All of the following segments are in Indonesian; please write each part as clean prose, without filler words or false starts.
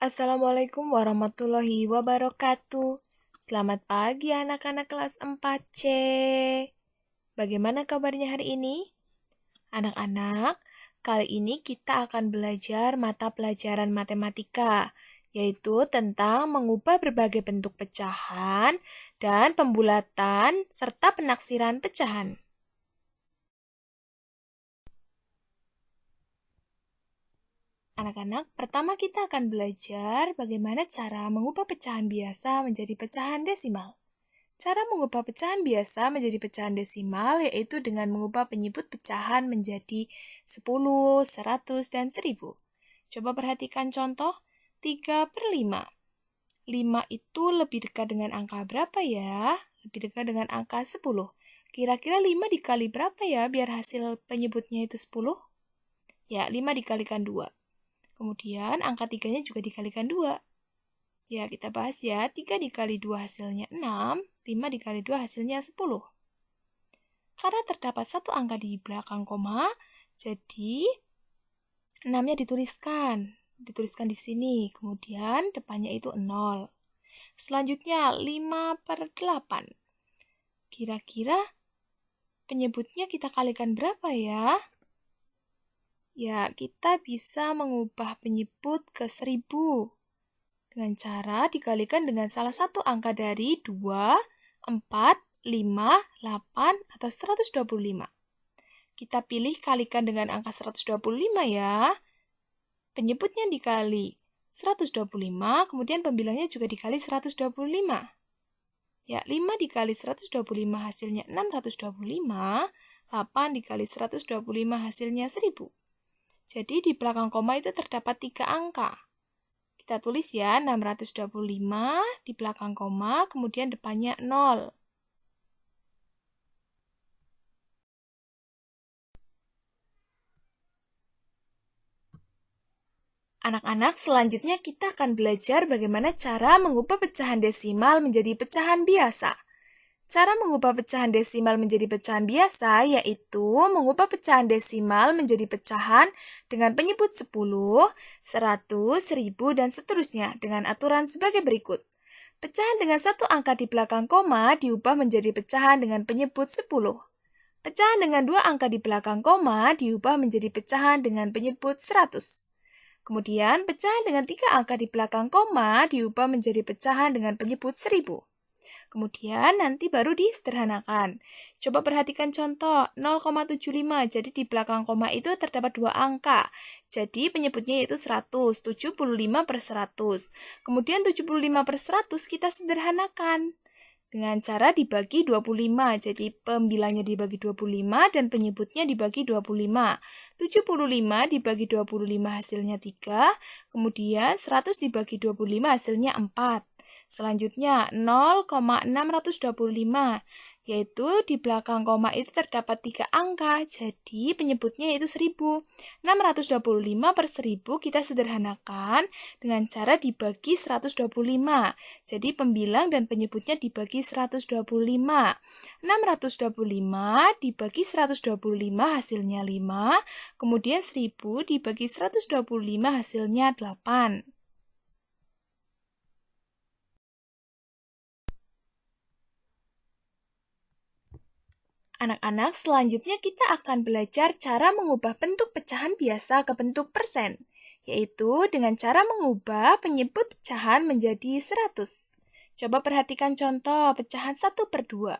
Assalamualaikum warahmatullahi wabarakatuh. Selamat pagi anak-anak kelas 4C. Bagaimana kabarnya hari ini? Anak-anak, kali ini kita akan belajar mata pelajaran matematika, yaitu tentang mengubah berbagai bentuk pecahan dan pembulatan serta penaksiran pecahan. Anak-anak, pertama kita akan belajar bagaimana cara mengubah pecahan biasa menjadi pecahan desimal. Cara mengubah pecahan biasa menjadi pecahan desimal yaitu dengan mengubah penyebut pecahan menjadi 10, 100, dan 1000. Coba perhatikan contoh 3/5. 5 itu lebih dekat dengan angka berapa ya? Lebih dekat dengan angka 10. Kira-kira 5 dikali berapa ya biar hasil penyebutnya itu 10? Ya, 5 dikalikan 2. Kemudian angka 3-nya juga dikalikan 2. Ya, kita bahas ya. 3 dikali 2 hasilnya 6, 5 dikali 2 hasilnya 10. Karena terdapat satu angka di belakang koma, jadi 6-nya dituliskan. Dituliskan di sini. Kemudian depannya itu 0. Selanjutnya 5/8. Kira-kira penyebutnya kita kalikan berapa ya? Ya, kita bisa mengubah penyebut ke 1000. Dengan cara dikalikan dengan salah satu angka dari 2, 4, 5, 8, atau 125. Kita pilih kalikan dengan angka 125 ya. Penyebutnya dikali 125, kemudian pembilangnya juga dikali 125. Ya, 5 dikali 125 hasilnya 625, 8 dikali 125 hasilnya 1000. Jadi di belakang koma itu terdapat 3 angka. Kita tulis ya, 625 di belakang koma, kemudian depannya 0. Anak-anak, selanjutnya kita akan belajar bagaimana cara mengubah pecahan desimal menjadi pecahan biasa. Cara mengubah pecahan desimal menjadi pecahan biasa yaitu mengubah pecahan desimal menjadi pecahan dengan penyebut 10, 100, 1000, dan seterusnya dengan aturan sebagai berikut. Pecahan dengan satu angka di belakang koma diubah menjadi pecahan dengan penyebut 10. Pecahan dengan dua angka di belakang koma diubah menjadi pecahan dengan penyebut 100. Kemudian, pecahan dengan 3 angka di belakang koma diubah menjadi pecahan dengan penyebut 1000. Kemudian nanti baru disederhanakan. Coba perhatikan contoh 0,75. Jadi di belakang koma itu terdapat 2 angka. Jadi penyebutnya yaitu 100, 75/100. Kemudian 75/100 kita sederhanakan dengan cara dibagi 25. Jadi pembilangnya dibagi 25 dan penyebutnya dibagi 25. 75 dibagi 25 hasilnya 3. Kemudian 100 dibagi 25 hasilnya 4. Selanjutnya 0,625, yaitu di belakang koma itu terdapat 3 angka, jadi penyebutnya yaitu 1000. 625/1000 kita sederhanakan dengan cara dibagi 125. Jadi pembilang dan penyebutnya dibagi 125. 625 dibagi 125 hasilnya 5, kemudian 1000 dibagi 125 hasilnya 8. Anak-anak, selanjutnya kita akan belajar cara mengubah bentuk pecahan biasa ke bentuk persen, yaitu dengan cara mengubah penyebut pecahan menjadi 100. Coba perhatikan contoh pecahan 1/2.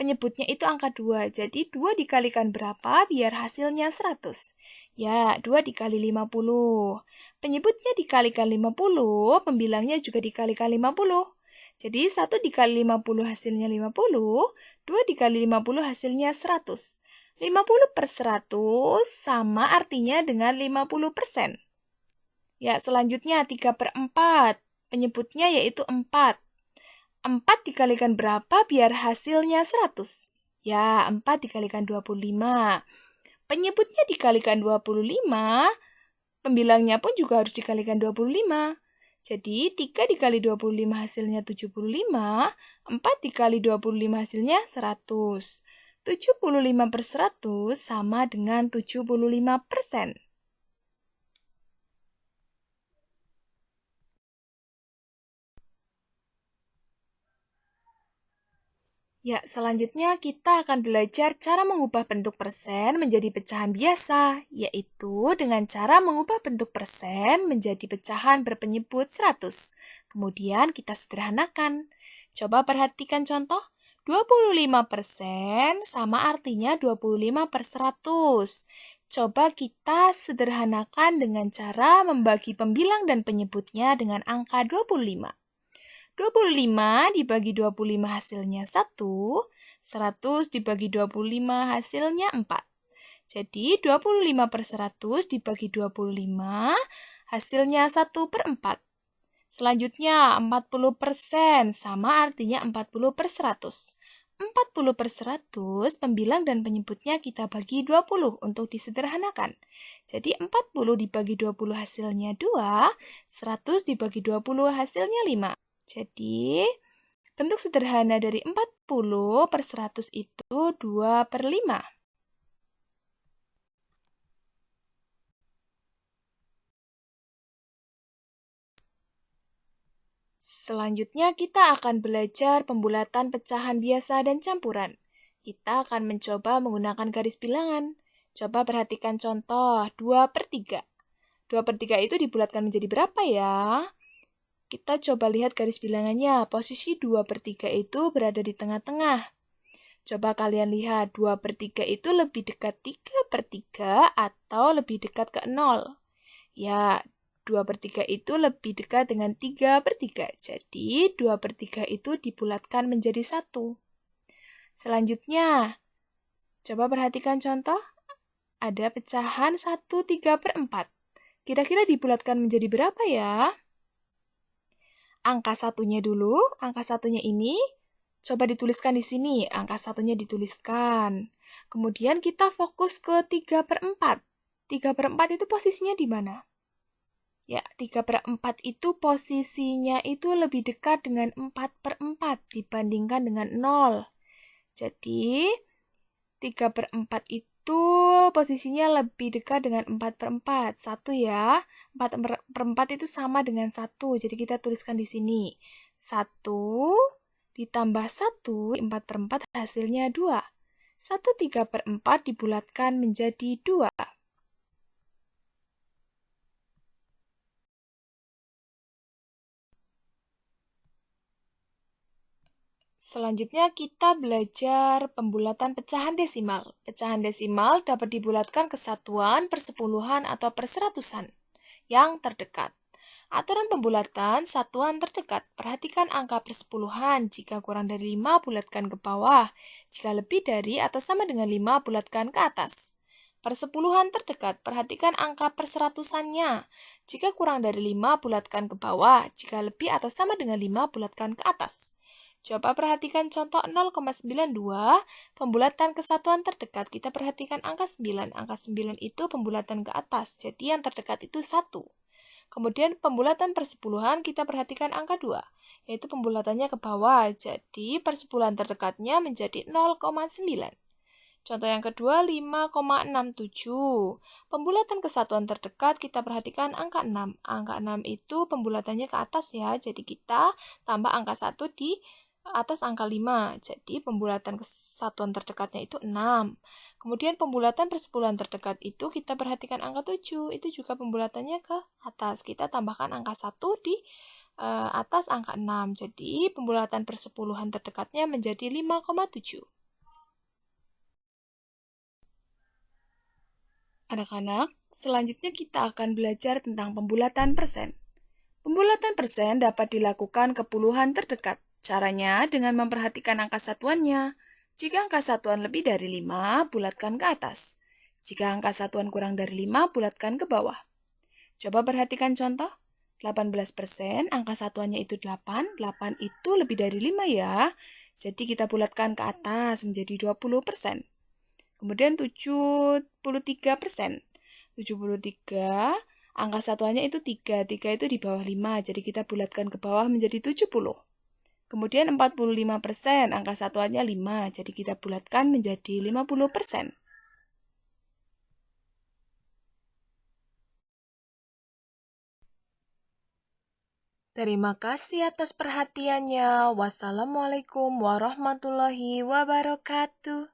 Penyebutnya itu angka 2, jadi 2 dikalikan berapa biar hasilnya 100? Ya, 2 dikali 50. Penyebutnya dikalikan 50, pembilangnya juga dikalikan 50. Jadi 1 dikali 50 hasilnya 50, 2 dikali 50 hasilnya 100. 50/100 sama artinya dengan 50%. Ya, selanjutnya 3/4. Penyebutnya yaitu 4. 4 dikalikan berapa biar hasilnya 100? Ya, 4 dikalikan 25. Penyebutnya dikalikan 25, pembilangnya pun juga harus dikalikan 25. Jadi, 3 dikali 25 hasilnya 75, 4 dikali 25 hasilnya 100. 75/100 sama dengan 75%. Ya, selanjutnya kita akan belajar cara mengubah bentuk persen menjadi pecahan biasa, yaitu dengan cara mengubah bentuk persen menjadi pecahan berpenyebut 100. Kemudian kita sederhanakan. Coba perhatikan contoh. 25% sama artinya 25 per 100. Coba kita sederhanakan dengan cara membagi pembilang dan penyebutnya dengan angka 25. 25 dibagi 25 hasilnya 1, 100 dibagi 25 hasilnya 4. Jadi 25 per 100 dibagi 25 hasilnya 1 per 4. Selanjutnya 40% sama artinya 40 per 100. 40 per 100 pembilang dan penyebutnya kita bagi 20 untuk disederhanakan. Jadi 40 dibagi 20 hasilnya 2, 100 dibagi 20 hasilnya 5. Jadi, bentuk sederhana dari 40 per 100 itu 2 per 5. Selanjutnya, kita akan belajar pembulatan pecahan biasa dan campuran. Kita akan mencoba menggunakan garis bilangan. Coba perhatikan contoh 2 per 3. 2 per 3 itu dibulatkan menjadi berapa ya? Kita coba lihat garis bilangannya. Posisi 2 per 3 itu berada di tengah-tengah. Coba kalian lihat, 2 per 3 itu lebih dekat 3 per 3 atau lebih dekat ke 0? Ya, 2 per 3 itu lebih dekat dengan 3 per 3. Jadi, 2 per 3 itu dibulatkan menjadi 1. Selanjutnya, coba perhatikan contoh. Ada pecahan 1 3 per 4. Kira-kira dibulatkan menjadi berapa ya? Angka satunya dulu, angka satunya ini, coba dituliskan di sini, angka satunya dituliskan. Kemudian kita fokus ke 3 per 4. 3 per 4 itu posisinya di mana? Ya, 3 per 4 itu posisinya itu lebih dekat dengan 4 per 4 dibandingkan dengan 0. Jadi, 3 per 4 itu posisinya lebih dekat dengan 4 per 4. 1 ya. 4 per 4 itu sama dengan 1. Jadi kita tuliskan di sini. 1 ditambah 1, 4 per 4 hasilnya 2. 1 3 per 4 dibulatkan menjadi 2. Selanjutnya kita belajar pembulatan pecahan desimal. Pecahan desimal dapat dibulatkan ke satuan, persepuluhan, atau perseratusan yang terdekat. Aturan pembulatan satuan terdekat. Perhatikan angka persepuluhan. Jika kurang dari 5, bulatkan ke bawah. Jika lebih dari atau sama dengan 5, bulatkan ke atas. Persepuluhan terdekat. Perhatikan angka perseratusannya. Jika kurang dari 5, bulatkan ke bawah. Jika lebih atau sama dengan 5, bulatkan ke atas. Coba perhatikan contoh 0,92, pembulatan kesatuan terdekat. Kita perhatikan angka 9. Angka 9 itu pembulatan ke atas, jadi yang terdekat itu 1. Kemudian pembulatan persepuluhan, kita perhatikan angka 2, yaitu pembulatannya ke bawah, jadi persepuluhan terdekatnya menjadi 0,9. Contoh yang kedua, 5,67. Pembulatan kesatuan terdekat, kita perhatikan angka 6. Angka 6 itu pembulatannya ke atas ya, jadi kita tambah angka 1 di atas angka 5. Jadi pembulatan kesatuan terdekatnya itu 6. Kemudian pembulatan persepuluhan terdekat itu kita perhatikan angka 7. Itu juga pembulatannya ke atas. Kita tambahkan angka 1 di atas angka 6. Jadi pembulatan persepuluhan terdekatnya menjadi 5,7. Anak-anak, selanjutnya kita akan belajar tentang pembulatan persen. Pembulatan persen dapat dilakukan ke puluhan terdekat. Caranya dengan memperhatikan angka satuannya. Jika angka satuan lebih dari 5, bulatkan ke atas. Jika angka satuan kurang dari 5, bulatkan ke bawah. Coba perhatikan contoh. 18%, angka satuannya itu 8. 8 itu lebih dari 5 ya. Jadi kita bulatkan ke atas menjadi 20%. Kemudian 73%. 73, angka satuannya itu 3. 3 itu di bawah 5, jadi kita bulatkan ke bawah menjadi 70. Kemudian 45%, angka satuannya 5, jadi kita bulatkan menjadi 50%. Terima kasih atas perhatiannya. Wassalamualaikum warahmatullahi wabarakatuh.